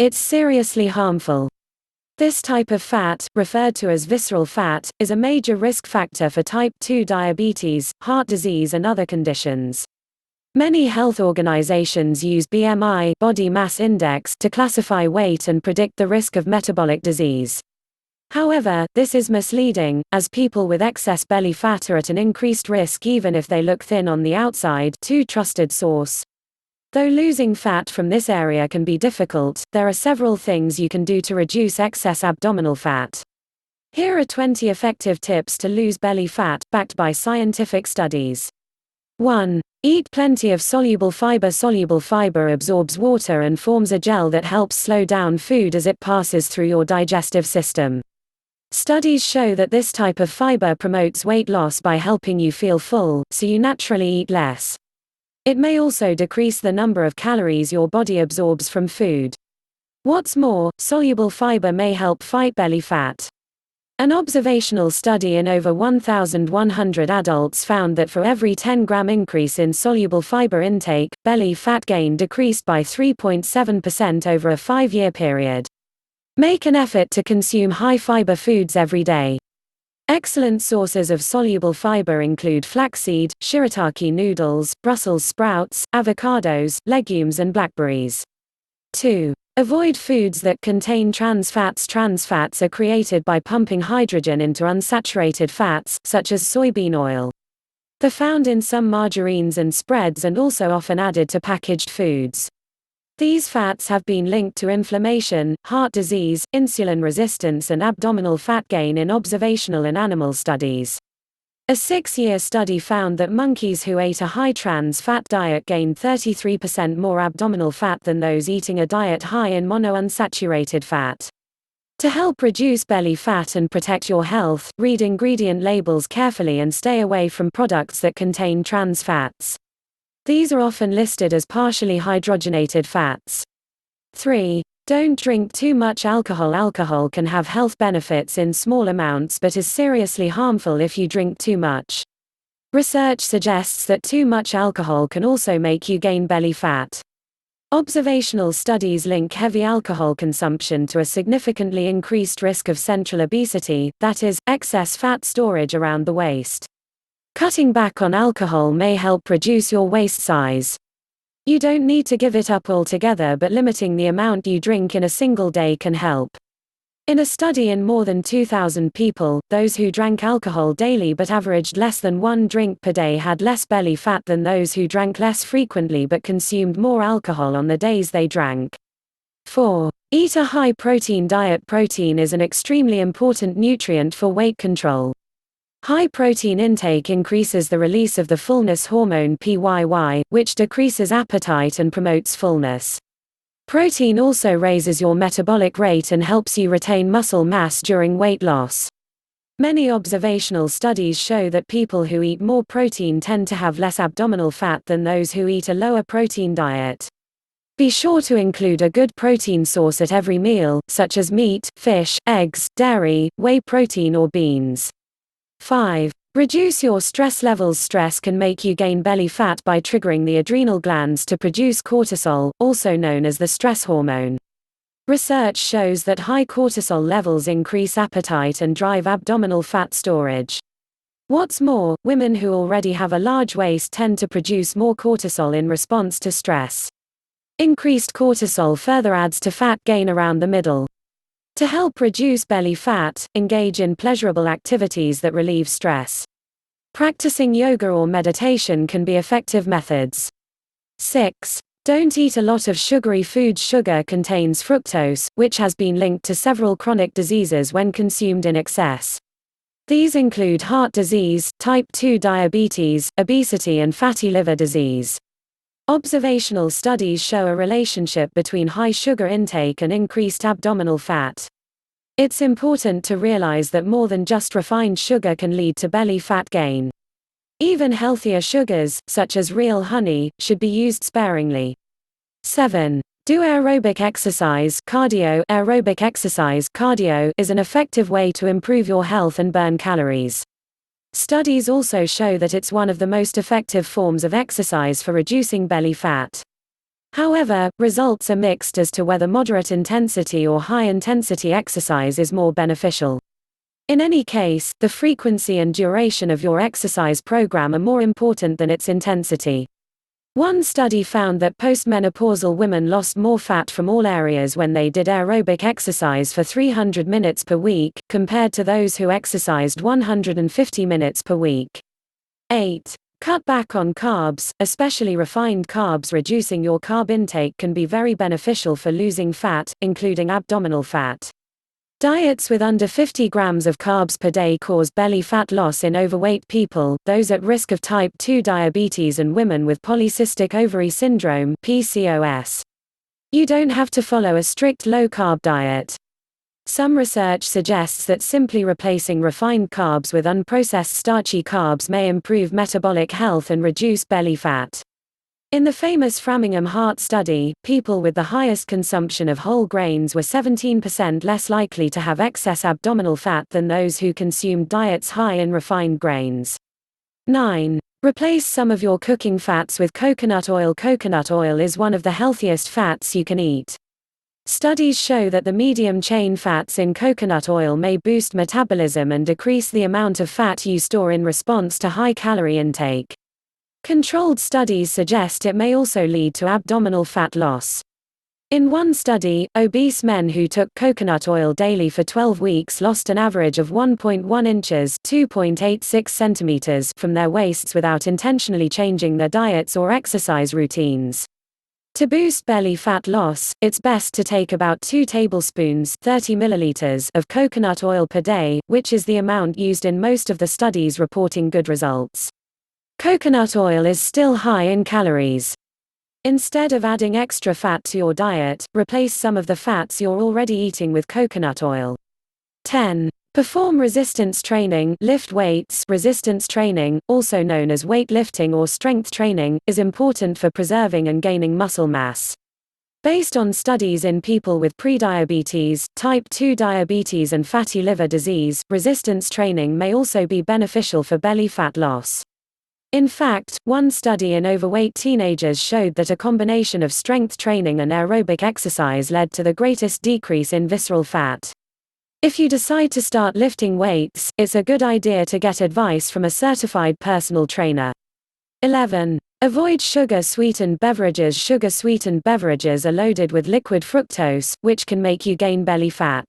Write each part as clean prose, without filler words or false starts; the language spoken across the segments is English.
It's seriously harmful. This type of fat, referred to as visceral fat, is a major risk factor for type 2 diabetes, heart disease and other conditions. Many health organizations use BMI, body mass index, to classify weight and predict the risk of metabolic disease. However, this is misleading, as people with excess belly fat are at an increased risk even if they look thin on the outside. 2. Trusted source. Though losing fat from this area can be difficult, there are several things you can do to reduce excess abdominal fat. Here are 20 effective tips to lose belly fat, backed by scientific studies. 1. Eat plenty of soluble fiber. Soluble fiber absorbs water and forms a gel that helps slow down food as it passes through your digestive system. Studies show that this type of fiber promotes weight loss by helping you feel full, so you naturally eat less. It may also decrease the number of calories your body absorbs from food. What's more, soluble fiber may help fight belly fat. An observational study in over 1,100 adults found that for every 10-gram increase in soluble fiber intake, belly fat gain decreased by 3.7% over a 5-year period. Make an effort to consume high-fiber foods every day. Excellent sources of soluble fiber include flaxseed, shirataki noodles, Brussels sprouts, avocados, legumes and blackberries. 2. Avoid foods that contain trans fats. Trans fats are created by pumping hydrogen into unsaturated fats, such as soybean oil. They're found in some margarines and spreads and also often added to packaged foods. These fats have been linked to inflammation, heart disease, insulin resistance and abdominal fat gain in observational and animal studies. A 6-year study found that monkeys who ate a high trans fat diet gained 33% more abdominal fat than those eating a diet high in monounsaturated fat. To help reduce belly fat and protect your health, read ingredient labels carefully and stay away from products that contain trans fats. These are often listed as partially hydrogenated fats. 3. Don't drink too much alcohol. Alcohol can have health benefits in small amounts but is seriously harmful if you drink too much. Research suggests that too much alcohol can also make you gain belly fat. Observational studies link heavy alcohol consumption to a significantly increased risk of central obesity, that is, excess fat storage around the waist. Cutting back on alcohol may help reduce your waist size. You don't need to give it up altogether, but limiting the amount you drink in a single day can help. In a study in more than 2,000 people, those who drank alcohol daily but averaged less than 1 drink per day had less belly fat than those who drank less frequently but consumed more alcohol on the days they drank. 4. Eat a high-protein diet. Protein is an extremely important nutrient for weight control. High protein intake increases the release of the fullness hormone PYY, which decreases appetite and promotes fullness. Protein also raises your metabolic rate and helps you retain muscle mass during weight loss. Many observational studies show that people who eat more protein tend to have less abdominal fat than those who eat a lower protein diet. Be sure to include a good protein source at every meal, such as meat, fish, eggs, dairy, whey protein or beans. 5. Reduce your stress levels. Stress can make you gain belly fat by triggering the adrenal glands to produce cortisol, also known as the stress hormone. Research shows that high cortisol levels increase appetite and drive abdominal fat storage. What's more, women who already have a large waist tend to produce more cortisol in response to stress. Increased cortisol further adds to fat gain around the middle. To help reduce belly fat, engage in pleasurable activities that relieve stress. Practicing yoga or meditation can be effective methods. 6. Don't eat a lot of sugary foods. Sugar contains fructose, which has been linked to several chronic diseases when consumed in excess. These include heart disease, type 2 diabetes, obesity and fatty liver disease. Observational studies show a relationship between high sugar intake and increased abdominal fat. It's important to realize that more than just refined sugar can lead to belly fat gain. Even healthier sugars, such as real honey, should be used sparingly. 7. Do aerobic exercise. Cardio. Aerobic exercise cardio is an effective way to improve your health and burn calories. Studies also show that it's one of the most effective forms of exercise for reducing belly fat. However, results are mixed as to whether moderate intensity or high intensity exercise is more beneficial. In any case, the frequency and duration of your exercise program are more important than its intensity. One study found that postmenopausal women lost more fat from all areas when they did aerobic exercise for 300 minutes per week, compared to those who exercised 150 minutes per week. 8. Cut back on carbs, especially refined carbs. Reducing your carb intake can be very beneficial for losing fat, including abdominal fat. Diets with under 50 grams of carbs per day cause belly fat loss in overweight people, those at risk of type 2 diabetes, and women with polycystic ovary syndrome (PCOS). You don't have to follow a strict low-carb diet. Some research suggests that simply replacing refined carbs with unprocessed starchy carbs may improve metabolic health and reduce belly fat. In the famous Framingham Heart Study, people with the highest consumption of whole grains were 17% less likely to have excess abdominal fat than those who consumed diets high in refined grains. 9. Replace some of your cooking fats with coconut oil. Coconut oil is one of the healthiest fats you can eat. Studies show that the medium-chain fats in coconut oil may boost metabolism and decrease the amount of fat you store in response to high-calorie intake. Controlled studies suggest it may also lead to abdominal fat loss. In one study, obese men who took coconut oil daily for 12 weeks lost an average of 1.1 inches (2.86 centimeters) from their waists without intentionally changing their diets or exercise routines. To boost belly fat loss, it's best to take about 2 tablespoons (30 milliliters) of coconut oil per day, which is the amount used in most of the studies reporting good results. Coconut oil is still high in calories. Instead of adding extra fat to your diet, replace some of the fats you're already eating with coconut oil. 10. Perform resistance training. Lift weights. Resistance training, also known as weightlifting or strength training, is important for preserving and gaining muscle mass. Based on studies in people with prediabetes, type 2 diabetes and fatty liver disease, resistance training may also be beneficial for belly fat loss. In fact, one study in overweight teenagers showed that a combination of strength training and aerobic exercise led to the greatest decrease in visceral fat. If you decide to start lifting weights, it's a good idea to get advice from a certified personal trainer. 11. Avoid sugar-sweetened beverages. Sugar-sweetened beverages are loaded with liquid fructose, which can make you gain belly fat.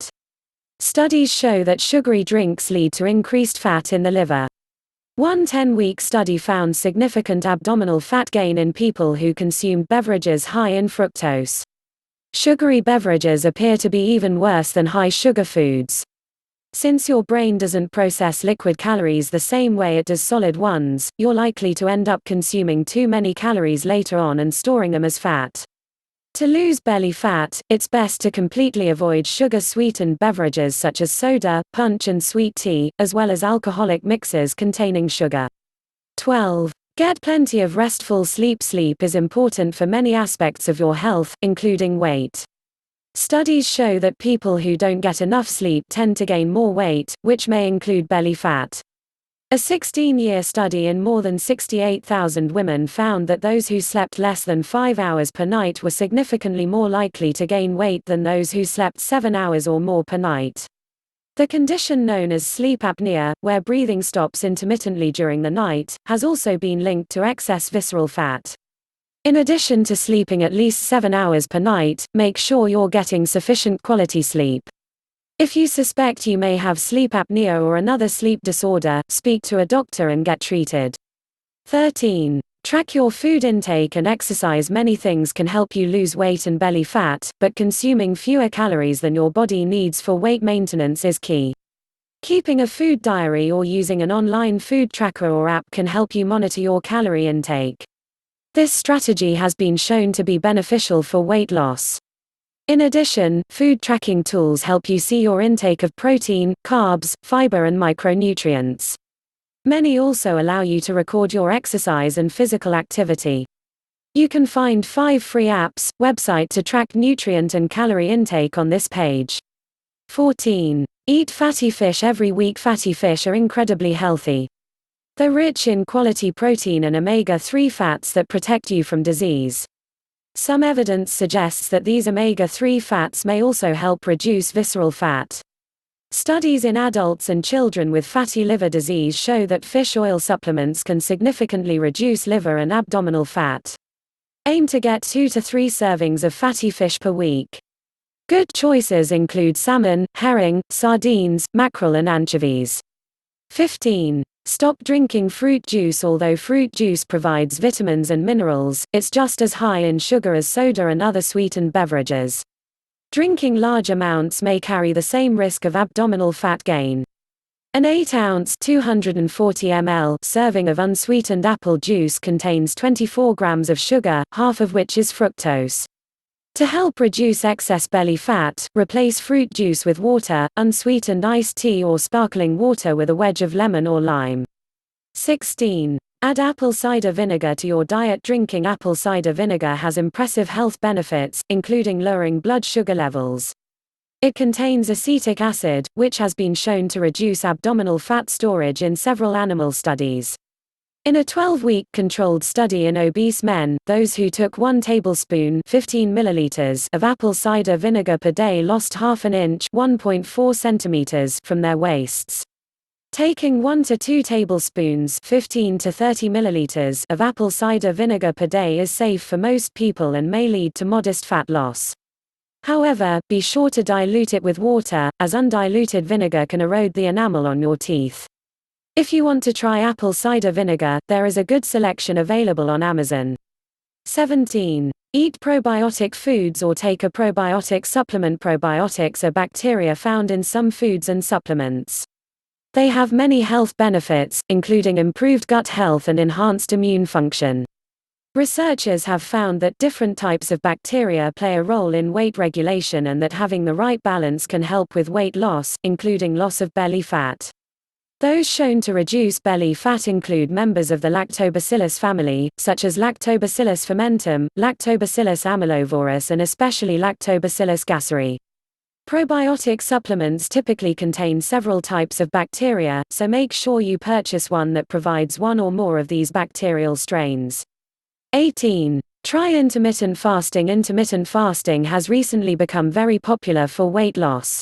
Studies show that sugary drinks lead to increased fat in the liver. One 10-week study found significant abdominal fat gain in people who consumed beverages high in fructose. Sugary beverages appear to be even worse than high-sugar foods. Since your brain doesn't process liquid calories the same way it does solid ones, you're likely to end up consuming too many calories later on and storing them as fat. To lose belly fat, it's best to completely avoid sugar-sweetened beverages such as soda, punch and sweet tea, as well as alcoholic mixes containing sugar. 12. Get plenty of restful sleep. Sleep is important for many aspects of your health, including weight. Studies show that people who don't get enough sleep tend to gain more weight, which may include belly fat. A 16-year study in more than 68,000 women found that those who slept less than 5 hours per night were significantly more likely to gain weight than those who slept 7 hours or more per night. The condition known as sleep apnea, where breathing stops intermittently during the night, has also been linked to excess visceral fat. In addition to sleeping at least 7 hours per night, make sure you're getting sufficient quality sleep. If you suspect you may have sleep apnea or another sleep disorder, speak to a doctor and get treated. 13. Track your food intake and exercise. Many things can help you lose weight and belly fat, but consuming fewer calories than your body needs for weight maintenance is key. Keeping a food diary or using an online food tracker or app can help you monitor your calorie intake. This strategy has been shown to be beneficial for weight loss. In addition, food tracking tools help you see your intake of protein, carbs, fiber and micronutrients. Many also allow you to record your exercise and physical activity. You can find 5 free apps, website to track nutrient and calorie intake on this page. 14. Eat fatty fish every week. Fatty fish are incredibly healthy. They're rich in quality protein and omega-3 fats that protect you from disease. Some evidence suggests that these omega-3 fats may also help reduce visceral fat. Studies in adults and children with fatty liver disease show that fish oil supplements can significantly reduce liver and abdominal fat. Aim to get 2 to 3 servings of fatty fish per week. Good choices include salmon, herring, sardines, mackerel and anchovies. 15. Stop drinking fruit juice. Although fruit juice provides vitamins and minerals, it's just as high in sugar as soda and other sweetened beverages. Drinking large amounts may carry the same risk of abdominal fat gain. An 8-ounce (240 ml) serving of unsweetened apple juice contains 24 grams of sugar, half of which is fructose. To help reduce excess belly fat, replace fruit juice with water, unsweetened iced tea or sparkling water with a wedge of lemon or lime. 16. Add apple cider vinegar to your diet. Drinking apple cider vinegar has impressive health benefits, including lowering blood sugar levels. It contains acetic acid, which has been shown to reduce abdominal fat storage in several animal studies. In a 12-week controlled study in obese men, those who took 1 tablespoon 15 milliliters of apple cider vinegar per day lost half an inch 1.4 centimeters from their waists. Taking 1 to 2 tablespoons 15 to 30 milliliters of apple cider vinegar per day is safe for most people and may lead to modest fat loss. However, be sure to dilute it with water, as undiluted vinegar can erode the enamel on your teeth. If you want to try apple cider vinegar, there is a good selection available on Amazon. 17. Eat probiotic foods or take a probiotic supplement. Probiotics are bacteria found in some foods and supplements. They have many health benefits, including improved gut health and enhanced immune function. Researchers have found that different types of bacteria play a role in weight regulation and that having the right balance can help with weight loss, including loss of belly fat. Those shown to reduce belly fat include members of the Lactobacillus family, such as Lactobacillus fermentum, Lactobacillus amylovorus and especially Lactobacillus gasseri. Probiotic supplements typically contain several types of bacteria, so make sure you purchase one that provides one or more of these bacterial strains. 18. Try intermittent fasting. Intermittent fasting has recently become very popular for weight loss.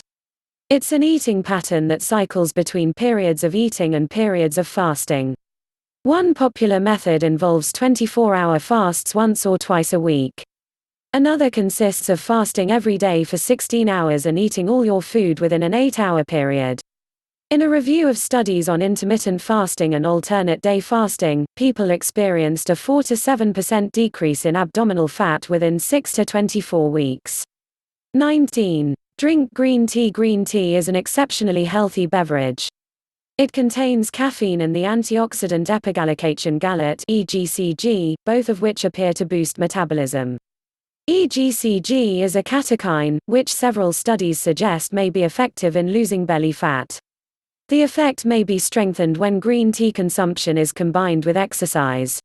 It's an eating pattern that cycles between periods of eating and periods of fasting. One popular method involves 24-hour fasts once or twice a week. Another consists of fasting every day for 16 hours and eating all your food within an 8-hour period. In a review of studies on intermittent fasting and alternate day fasting, people experienced a 4 to 7% decrease in abdominal fat within 6 to 24 weeks. 19. Drink green tea. Green tea is an exceptionally healthy beverage. It contains caffeine and the antioxidant epigallocatechin gallate (EGCG), both of which appear to boost metabolism. EGCG is a catechine, which several studies suggest may be effective in losing belly fat. The effect may be strengthened when green tea consumption is combined with exercise.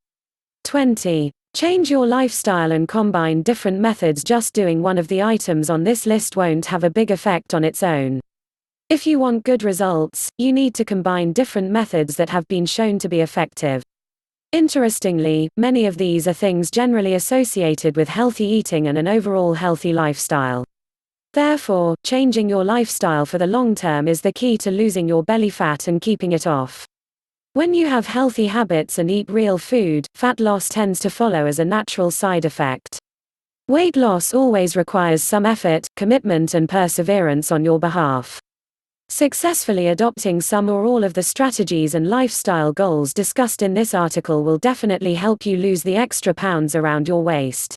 20. Change your lifestyle and combine different methods. Just doing one of the items on this list won't have a big effect on its own. If you want good results, you need to combine different methods that have been shown to be effective. Interestingly, many of these are things generally associated with healthy eating and an overall healthy lifestyle. Therefore, changing your lifestyle for the long term is the key to losing your belly fat and keeping it off. When you have healthy habits and eat real food, fat loss tends to follow as a natural side effect. Weight loss always requires some effort, commitment and perseverance on your behalf. Successfully adopting some or all of the strategies and lifestyle goals discussed in this article will definitely help you lose the extra pounds around your waist.